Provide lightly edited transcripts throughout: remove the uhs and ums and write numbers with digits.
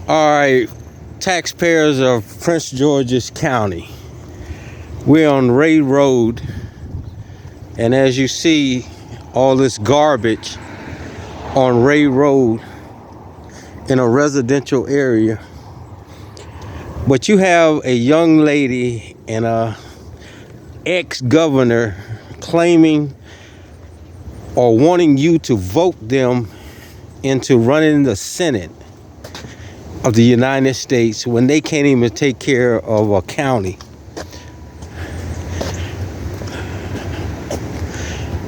All right, taxpayers of Prince George's County. We're on Ray Road, and as you see, all this garbage on Ray Road in a residential area. But you have a young lady and a ex-governor claiming or wanting you to vote them into running the Senate of the United States when they can't even take care of a county.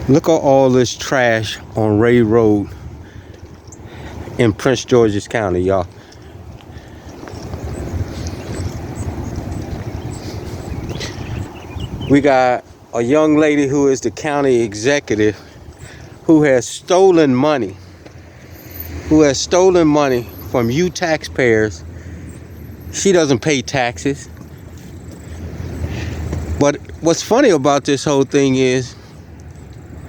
Look at all this trash on Ray Road in Prince George's County, y'all. We got a young lady who is the county executive who has stolen money from you taxpayers. She doesn't pay taxes. But what's funny about this whole thing is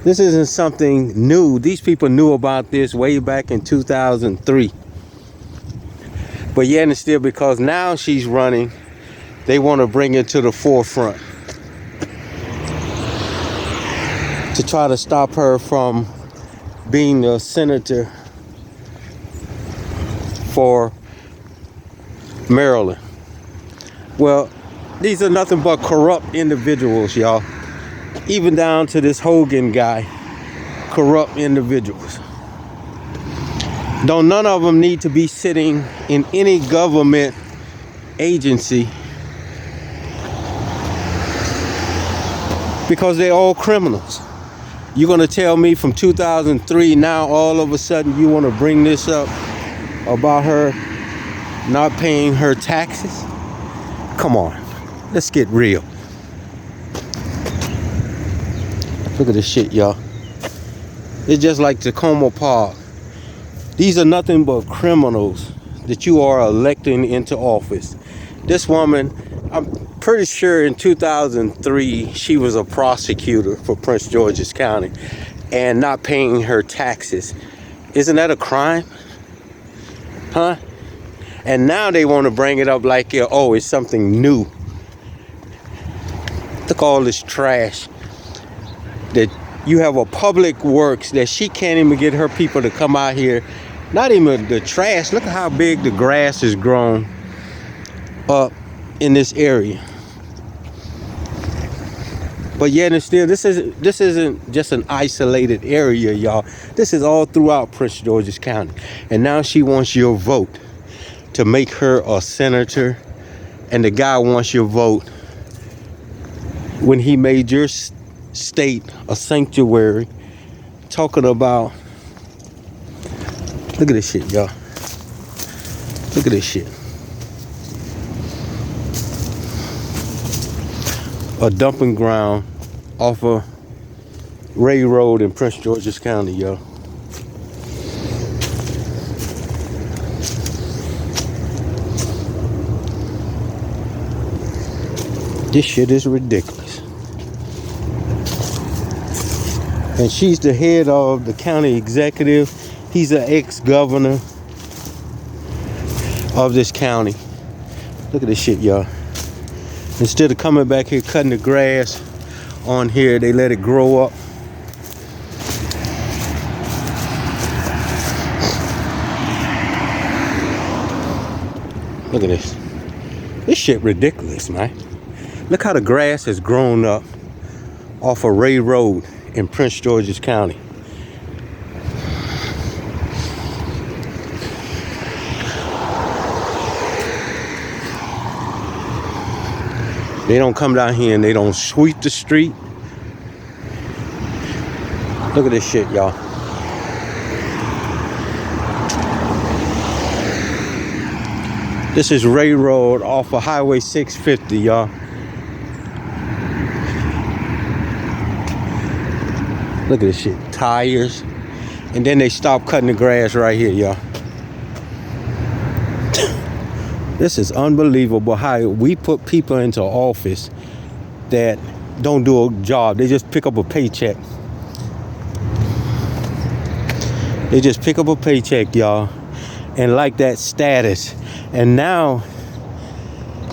this isn't something new. These people knew about this way back in 2003. But yet and still, because now she's running, they want to bring it to the forefront to try to stop her from being a senator for Maryland. Well, these are nothing but corrupt individuals, y'all. Even down to this Hogan guy, corrupt individuals. Don't none of them need to be sitting in any government agency because they're all criminals. You're going to tell me from 2003 now all of a sudden you want to bring this up about her not paying her taxes? Come on, let's get real. Look at this shit, y'all. It's just like Tacoma Park. These are nothing but criminals that you are electing into office. This woman, I'm pretty sure in 2003, she was a prosecutor for Prince George's County and not paying her taxes. Isn't that a crime? Huh? And now they want to bring it up like, oh, it's something new. Look at all this trash. That you have a public works that she can't even get her people to come out here. Not even the trash. Look at how big the grass has grown up in this area. But yet and still, this isn't just an isolated area, y'all. This is all throughout Prince George's County. And now she wants your vote to make her a senator. And the guy wants your vote when he made your state a sanctuary. Talking about, look at this shit, y'all. Look at this shit. A dumping ground off of Ray Road in Prince George's County, y'all. This shit is ridiculous. And she's the head of the county executive. He's an ex-governor of this county. Look at this shit, y'all. Instead of coming back here cutting the grass on here, they let it grow up. Look at this. This shit ridiculous, man. Look how the grass has grown up off of Ray Road in Prince George's County. They don't come down here and they don't sweep the street. Look at this shit, y'all. This is Ray Road off of Highway 650, y'all. Look at this shit. Tires. And then they stop cutting the grass right here, y'all. This is unbelievable how we put people into office that don't do a job. They just pick up a paycheck. They just pick up a paycheck, y'all. and like that status. And now,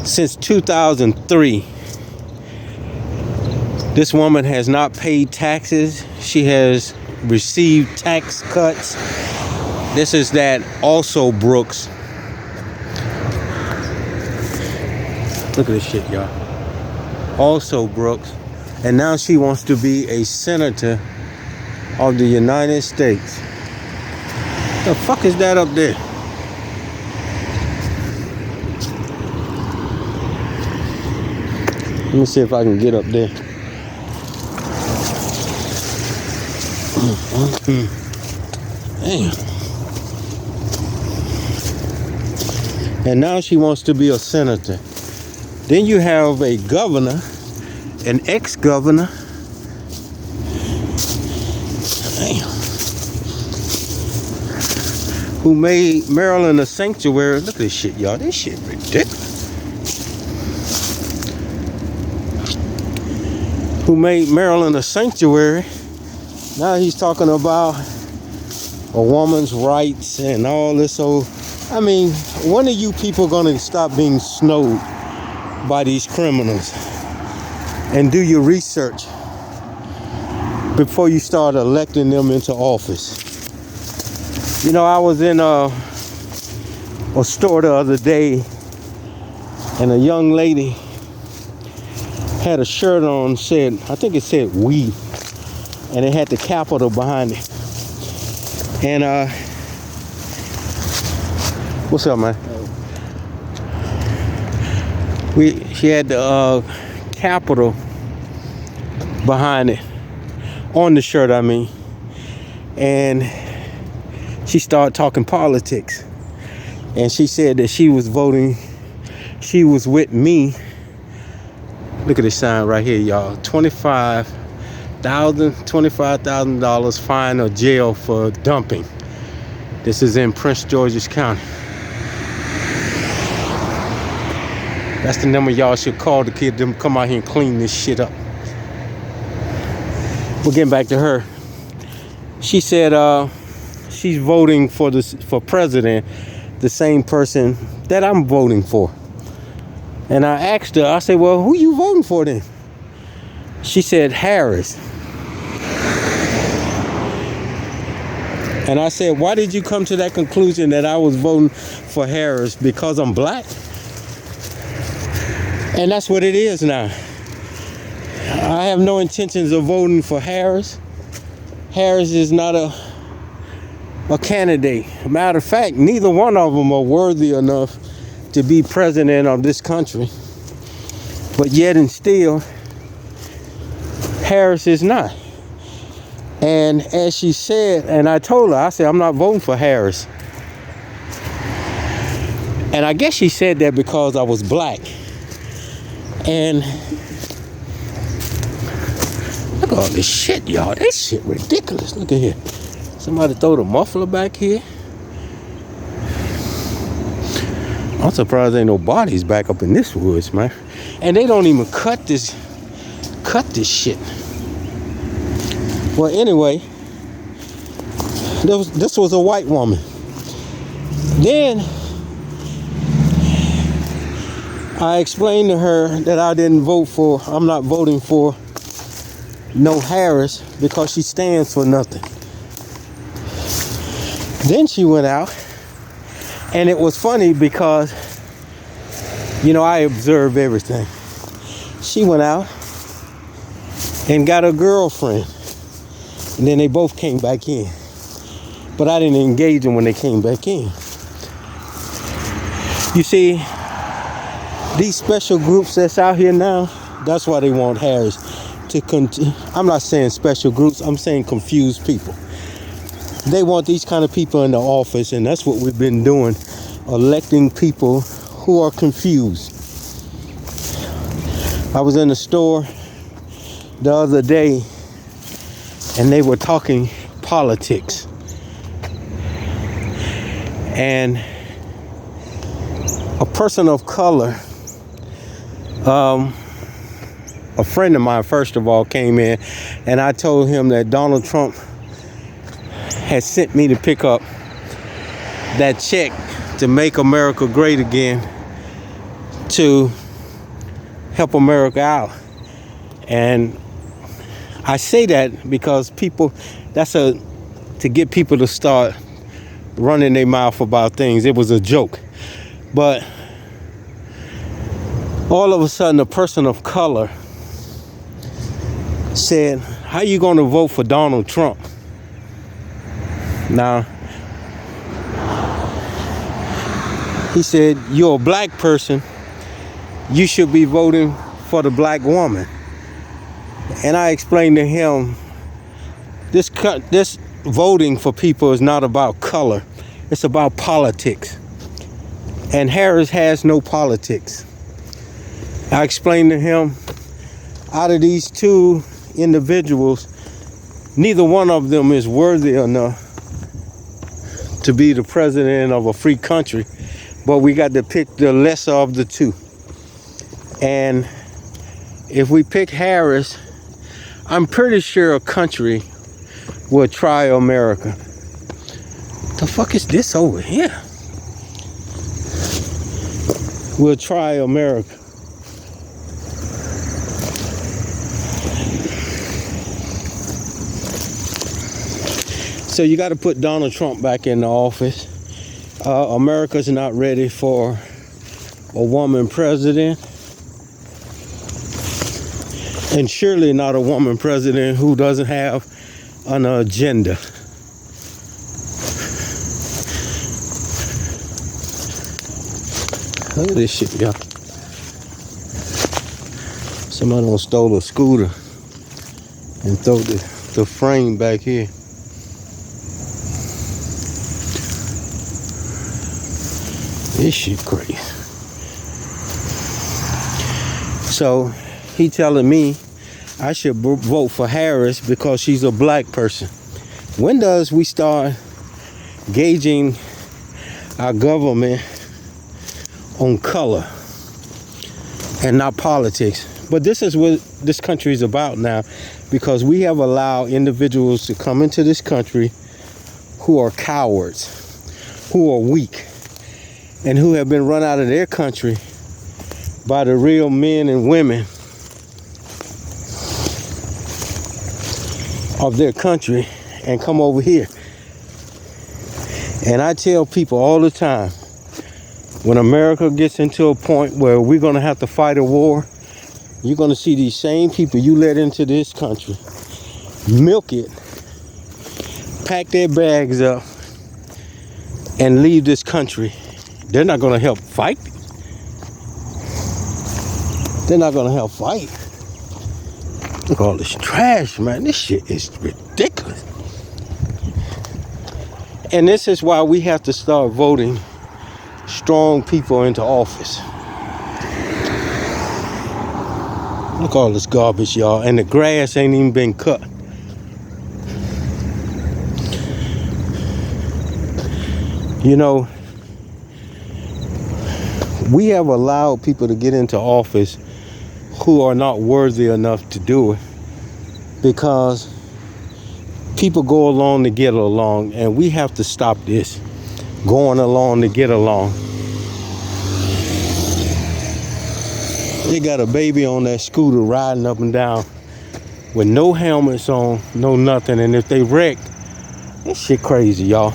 since 2003, this woman has not paid taxes. She has received tax cuts. This is that also Brooks. Look at this shit, y'all. Also Brooks. And now she wants to be a senator of the United States. The fuck is that up there? Let me see if I can get up there. Damn. And now she wants to be a senator. Then you have a governor, an ex-governor. Damn. Who made Maryland a sanctuary. Look at this shit, y'all. This shit ridiculous. Who made Maryland a sanctuary. Now he's talking about a woman's rights and all this old. I mean, when are you people gonna stop being snowed by these criminals and do your research before you start electing them into office? You know, I was in a store the other day, and a young lady had a shirt on, I think it said "we," and it had the Capitol behind it. And what's up, man? She had the Capitol behind it, on the shirt, I mean. And she started talking politics. And she said that she was voting, she was with me. Look at this sign right here, y'all. $25,000 fine or jail for dumping. This is in Prince George's County. That's the number y'all should call the kid to come out here and clean this shit up. We're getting back to her. She said she's voting for president, the same person that I'm voting for. And I asked her, I said, well, who you voting for then? She said Harris. And I said, why did you come to that conclusion that I was voting for Harris? Because I'm black? And that's what it is now. I have no intentions of voting for Harris. Harris is not a candidate. Matter of fact, neither one of them are worthy enough to be president of this country. But yet and still, Harris is not. And as she said, and I told her, I said, I'm not voting for Harris. And I guess she said that because I was black. And look at all this shit, y'all. This shit ridiculous. Look at here. Somebody throw the muffler back here. I'm surprised ain't no bodies back up in this woods, man. And they don't even cut this shit. Well, anyway, this was a white woman. Then I explained to her that I'm not voting for no Harris because she stands for nothing. Then she went out, and it was funny because, you know, I observe everything. She went out and got a girlfriend, and then they both came back in. But I didn't engage them when they came back in. You see, these special groups that's out here now, that's why they want Harris to continue. I'm not saying special groups, I'm saying confused people. They want these kind of people in the office, and that's what we've been doing, electing people who are confused. I was in the store the other day, and they were talking politics. And a person of color, a friend of mine, first of all, came in, and I told him that Donald Trump had sent me to pick up that check to make America great again, to help America out. And I say that because people, to get people to start running their mouth about things. It was a joke. But all of a sudden, a person of color said, how you going to vote for Donald Trump? Now, he said, you're a black person. You should be voting for the black woman. And I explained to him, this voting for people is not about color. It's about politics. And Harris has no politics. I explained to him, out of these two individuals, neither one of them is worthy enough to be the president of a free country, but we got to pick the lesser of the two. And if we pick Harris, I'm pretty sure a country will try America. The fuck is this over here? We'll try America. So you got to put Donald Trump back in the office. America's not ready for a woman president. And surely not a woman president who doesn't have an agenda. Look at this shit, y'all. Somebody done stole a scooter and throw the frame back here. This shit crazy. So he telling me I should vote for Harris because she's a black person. When does we start gauging our government on color and not politics? But this is what this country is about now, because we have allowed individuals to come into this country who are cowards, who are weak, and who have been run out of their country by the real men and women of their country and come over here. And I tell people all the time, when America gets into a point where we're going to have to fight a war, you're going to see these same people you let into this country milk it, pack their bags up, and leave this country. They're not going to help fight. They're not going to help fight. Look at all this trash, man. This shit is ridiculous. And this is why we have to start voting strong people into office. Look at all this garbage, y'all. And the grass ain't even been cut. You know, we have allowed people to get into office who are not worthy enough to do it, because people go along to get along, and we have to stop this going along to get along. They got a baby on that scooter riding up and down with no helmets on, no nothing, and if they wreck, this shit crazy, y'all.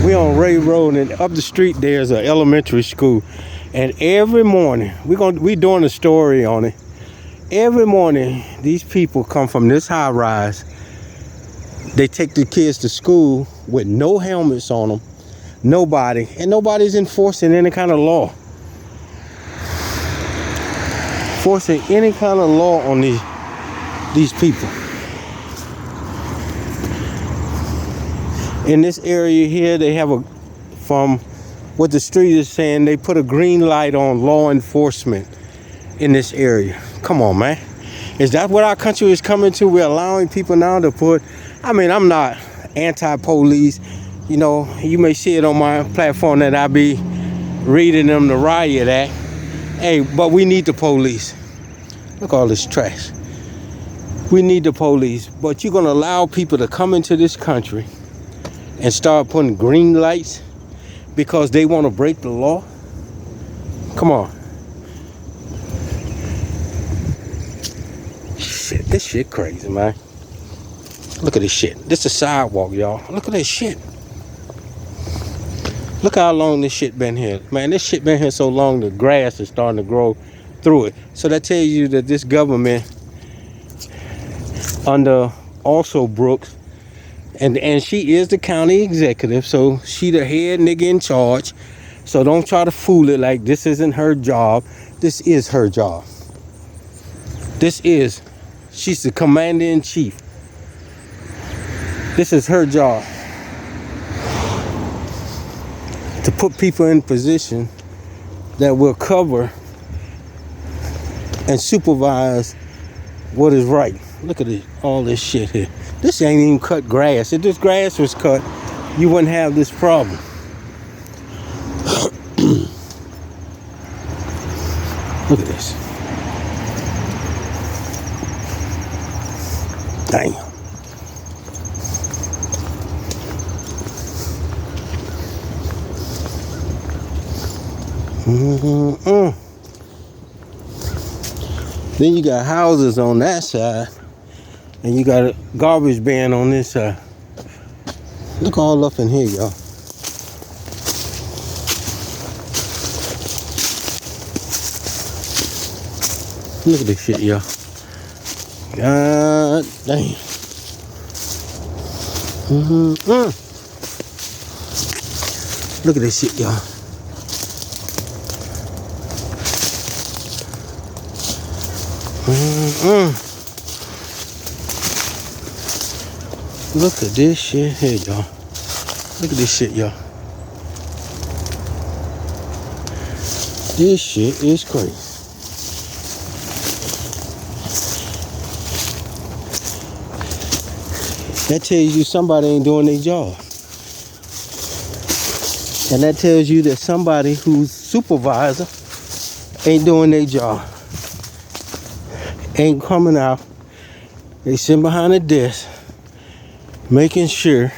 We on Ray Road, and up the street there's an elementary school, and every morning we doing a story on it. Every morning these people come from this high rise. They take the kids to school with no helmets on them, nobody's enforcing any kind of law. Forcing any kind of law on these people. In this area here, they have from what the street is saying, they put a green light on law enforcement in this area. Come on, man. Is that what our country is coming to? We're allowing people now to put, I'm not anti-police. You know, you may see it on my platform that I be reading them the riot act. Hey, but we need the police. Look at all this trash. We need the police, but you're gonna allow people to come into this country and start putting green lights because they want to break the law? Come on. Shit, this shit crazy, man. Look at this shit. This is a sidewalk, y'all. Look at this shit. Look how long this shit been here. Man, this shit been here so long the grass is starting to grow through it. So that tells you that this government under also Brooks, and she is the county executive, so she the head nigga in charge. So don't try to fool it like this isn't her job. This is her job. She's the commander in chief. This is her job. To put people in position that will cover and supervise what is right. Look at it, all this shit here. This ain't even cut grass. If this grass was cut, you wouldn't have this problem. Look at this. Damn. Then you got houses on that side, and you got a garbage bin on this side. Look all up in here, y'all. Look at this shit, y'all. God damn. Look at this shit, y'all. Look at this shit here, y'all. Look at this shit, y'all. This shit is crazy. That tells you somebody ain't doing their job. And that tells you that somebody who's supervisor ain't doing their job. Ain't coming out. They sit behind a desk making sure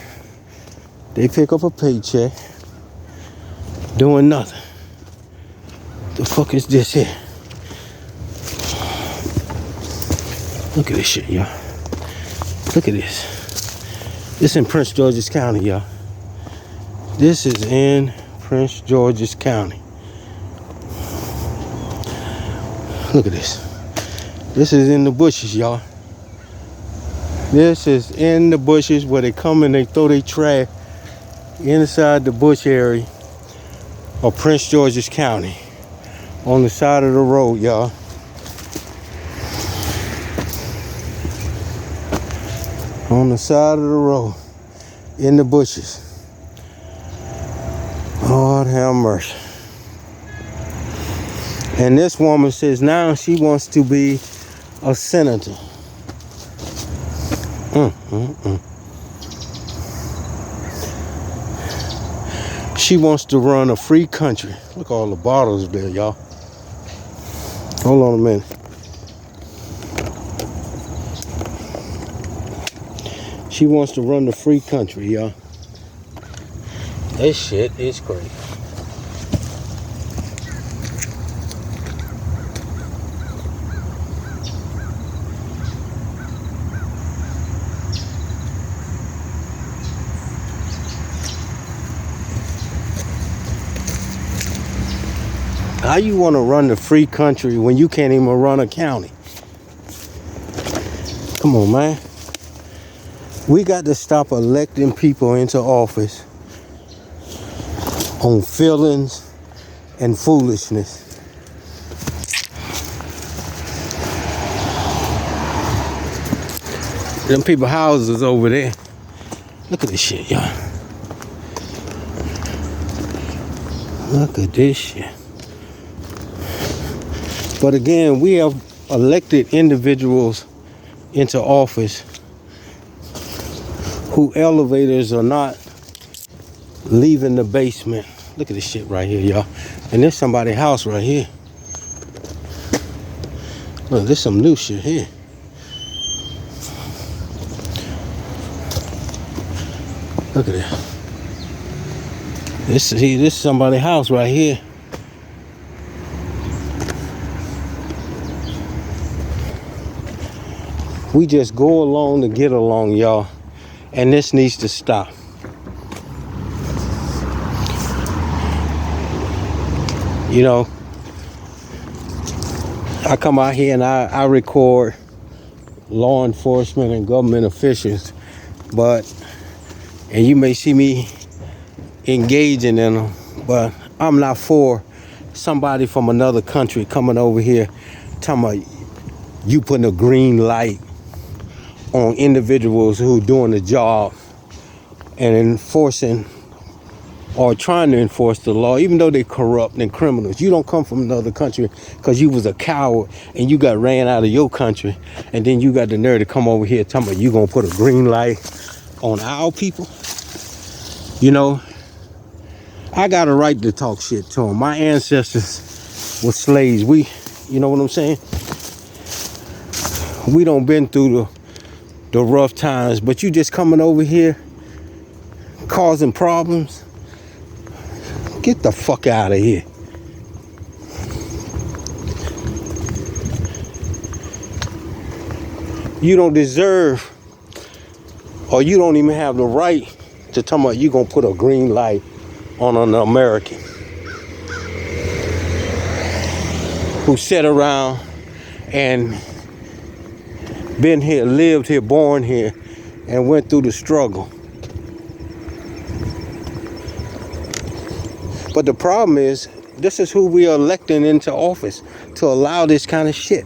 they pick up a paycheck, doing nothing. The fuck is this here? Look at this shit, y'all. Look at this. This in Prince George's County, y'all. This is in Prince George's County. Look at this. This is in the bushes, y'all. This is in the bushes where they come and they throw their trash inside the bush area of Prince George's County on the side of the road, y'all. On the side of the road in the bushes. Lord have mercy. And this woman says now she wants to be a senator. She wants to run a free country. Look at all the bottles there, y'all. Hold on a minute. She wants to run the free country, y'all. This shit is crazy. How you want to run the free country when you can't even run a county? Come on, man. We got to stop electing people into office on feelings and foolishness. Them people houses over there. Look at this shit, y'all. Look at this shit. But again, we have elected individuals into office who elevators are not leaving the basement. Look at this shit right here, y'all. And there's somebody's house right here. Look, there's some new shit here. Look at that. This is somebody's house right here. We just go along to get along, y'all. And this needs to stop. You know, I come out here and I record law enforcement and government officials, and you may see me engaging in them, but I'm not for somebody from another country coming over here talking about you putting a green light on individuals who doing the job and enforcing or trying to enforce the law, even though they're corrupt and criminals. You don't come from another country because you was a coward and you got ran out of your country, and then you got the nerve to come over here talking about you gonna put a green light on our people. You know, I got a right to talk shit to them. My ancestors were slaves. You know what I'm saying? We don't been through the rough times, but you just coming over here causing problems. Get the fuck out of here. You don't deserve, or you don't even have the right to tell me you gonna put a green light on an American who sat around and been here, lived here, born here, and went through the struggle. But the problem is, this is who we are electing into office to allow this kind of shit.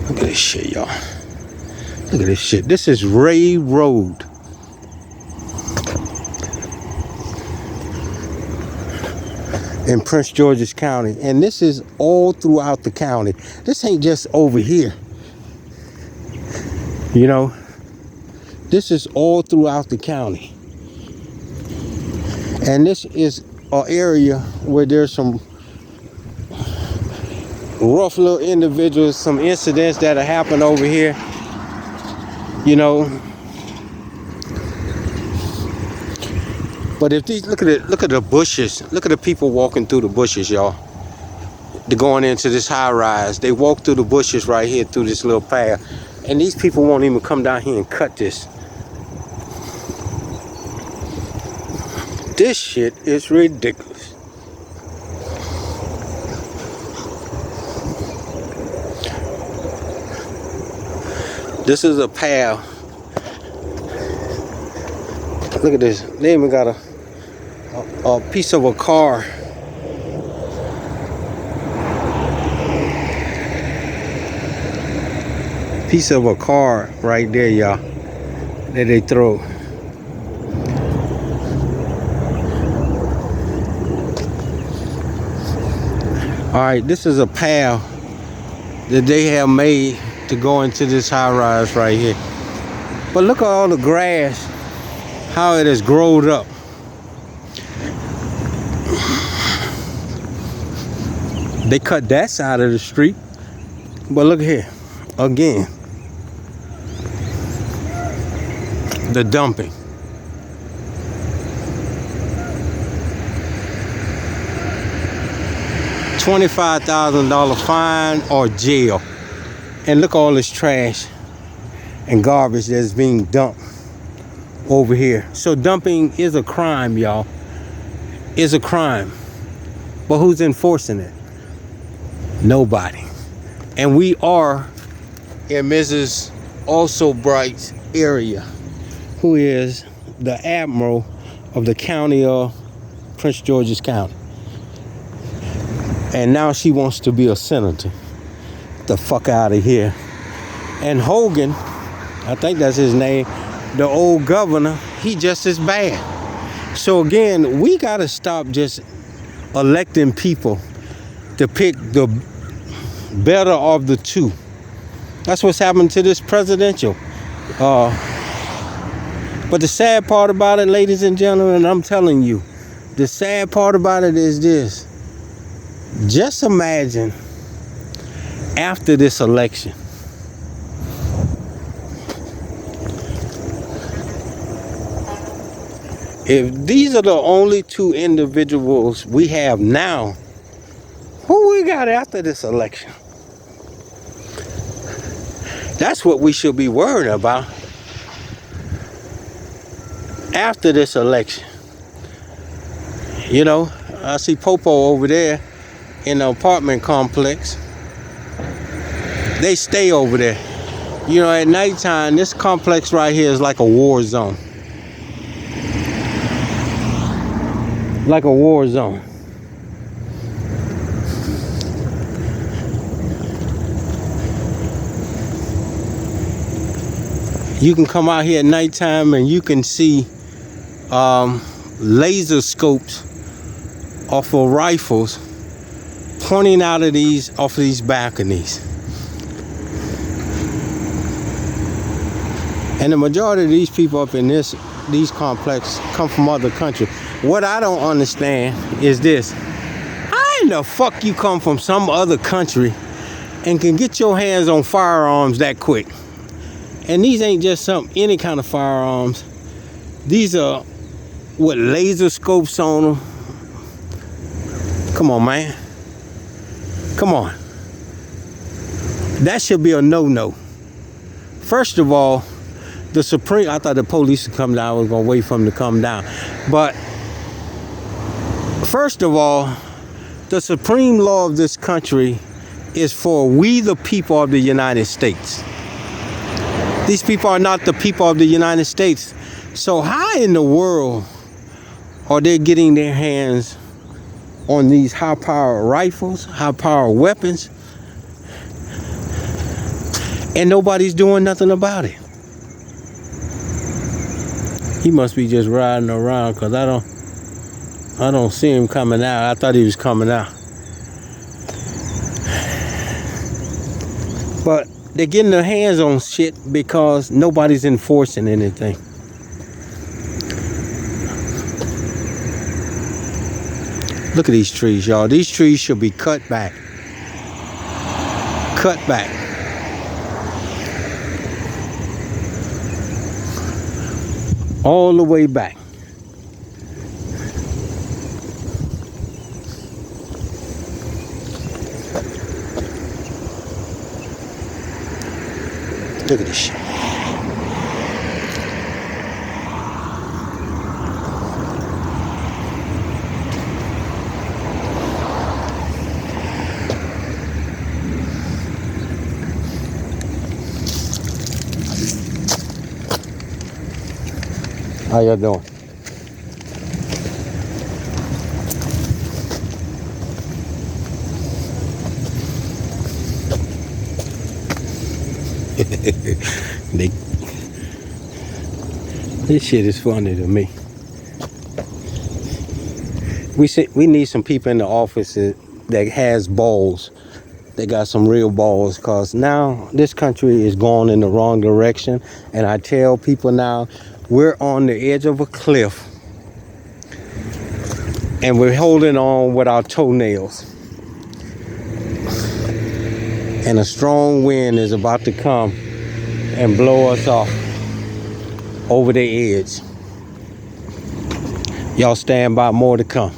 Look at this shit, y'all. Look at this shit. This is Ray Road. In Prince George's County. And this is all throughout the county. This ain't just over here. You know, this is all throughout the county. And this is an area where there's some rough little individuals, some incidents that have happened over here. You know, but if these, look at the bushes. Look at the people walking through the bushes, y'all. They're going into this high rise. They walk through the bushes right here through this little path. And these people won't even come down here and cut this. This shit is ridiculous. This is a path. Look at this. They even got a piece of a car. Piece of a car right there, y'all, that they throw. All right, this is a path that they have made to go into this high rise right here. But look at all the grass, how it has grown up. They cut that side of the street, but look here, again, the dumping. $25,000 fine or jail. And look at all this trash and garbage that's being dumped over here. So dumping is a crime, y'all. It's a crime. But who's enforcing it? Nobody. And we are in Mrs. Also Bright's area, who is the admiral of the county of Prince George's County. And now she wants to be a senator. Get the fuck out of here. And Hogan, I think that's his name, the old governor, he just as bad. So again, we gotta stop just electing people to pick the better of the two. That's what's happened to this presidential. But the sad part about it, ladies and gentlemen, I'm telling you, the sad part about it is this. Just imagine after this election, If these are the only two individuals we have now, who we got after this election? That's what we should be worried about after this election. You know, I see Popo over there in the apartment complex. They stay over there. You know, at nighttime, this complex right here is like a war zone. Like a war zone. You can come out here at nighttime and you can see laser scopes off of rifles pointing out of off of these balconies. And the majority of these people up in these complexes come from other countries. What I don't understand is this. How in the fuck you come from some other country and can get your hands on firearms that quick? And these ain't just any kind of firearms. These are with laser scopes on them. Come on, man. Come on. That should be a no-no. First of all, I thought the police would come down. I was going to wait for them to come down. But first of all, the supreme law of this country is for we the people of the United States. These people are not the people of the United States. So how in the world are they getting their hands on these high-powered rifles, high-powered weapons, and nobody's doing nothing about it? He must be just riding around, because I don't see him coming out. I thought he was coming out. But they're getting their hands on shit because nobody's enforcing anything. Look at these trees, y'all. These trees should be cut back. Cut back. All the way back. Look at this shit. How y'all doing? This shit is funny to me. We need some people in the office that has balls. They got some real balls, because now this country is going in the wrong direction. And I tell people now, we're on the edge of a cliff and we're holding on with our toenails. And a strong wind is about to come and blow us off over the edge. Y'all stand by, more to come.